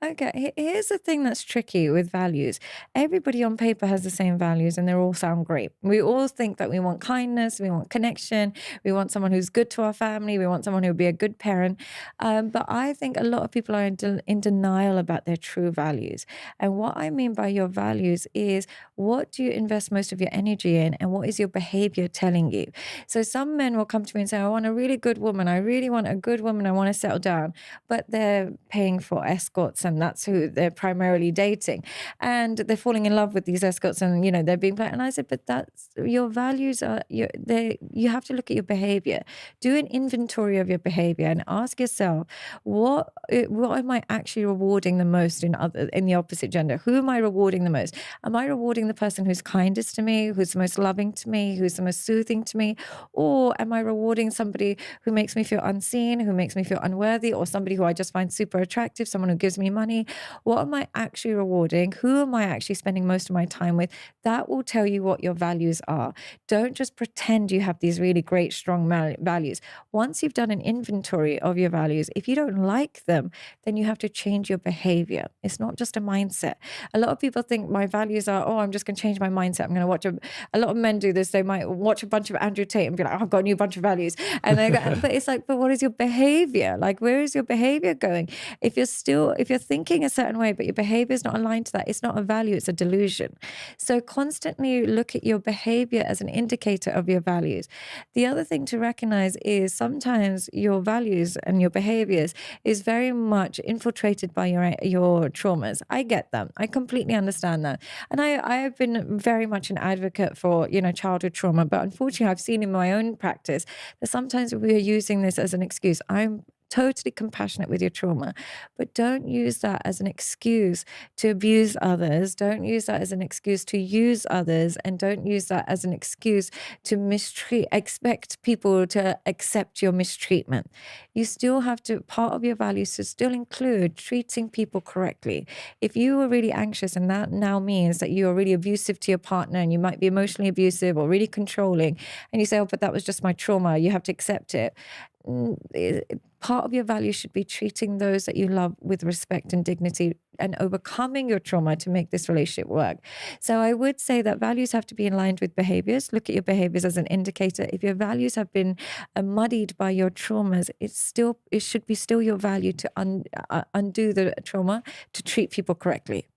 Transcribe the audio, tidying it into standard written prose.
Okay, here's the thing that's tricky with values. Everybody on paper has the same values and they all sound great. We all think that we want kindness, we want connection, we want someone who's good to our family, we want someone who will be a good parent. But I think a lot of people are in denial about their true values. And what I mean by your values is what do you invest most of your energy in and what is your behavior telling you? So some men will come to me and say, I want a really good woman. I really want a good woman. I want to settle down, but they're paying for escorts and that's who they're primarily dating. And they're falling in love with these escorts and, they're being played. And I said, but that's your values are, you have to look at your behavior. Do an inventory of your behavior and ask yourself, what am I actually rewarding the most in the opposite gender? Who am I rewarding the most? Am I rewarding the person who's kindest to me, who's the most loving to me, who's the most soothing to me? Or am I rewarding somebody who makes me feel unseen, who makes me feel unworthy, or somebody who I just find super attractive, someone who gives me money? What am I actually rewarding? Who am I actually spending most of my time with? That will tell you what your values are. Don't just pretend you have these really great, strong values. Once you've done an inventory of your values, if you don't like them, then you have to change your behavior. It's not just a mindset. A lot of people think my values are, oh, I'm just going to change my mindset. I'm going to watch a lot of men do this. They might watch a bunch of Andrew Tate and be like, oh, I've got a new bunch of values. And they go, but it's like, but what is your behavior? Like, where is your behavior going? If you're thinking a certain way, but your behavior is not aligned to that, it's not a value, it's a delusion. So constantly look at your behavior as an indicator of your values. The other thing to recognize is sometimes your values and your behaviors is very much infiltrated by your traumas. I get that. I completely understand that. And I have been very much an advocate for, childhood trauma, but unfortunately I've seen in my own practice that sometimes we are using this as an excuse. I'm totally compassionate with your trauma, but don't use that as an excuse to abuse others. Don't use that as an excuse to use others. And don't use that as an excuse to expect people to accept your mistreatment. You still have to, part of your values to still include treating people correctly. If you were really anxious and that now means that you are really abusive to your partner and you might be emotionally abusive or really controlling, and you say, oh, but that was just my trauma, you have to accept it. Part of your value should be treating those that you love with respect and dignity and overcoming your trauma to make this relationship work. So I would say that values have to be in line with behaviors. Look at your behaviors as an indicator. If your values have been muddied by your traumas, it should be still your value to undo the trauma, to treat people correctly.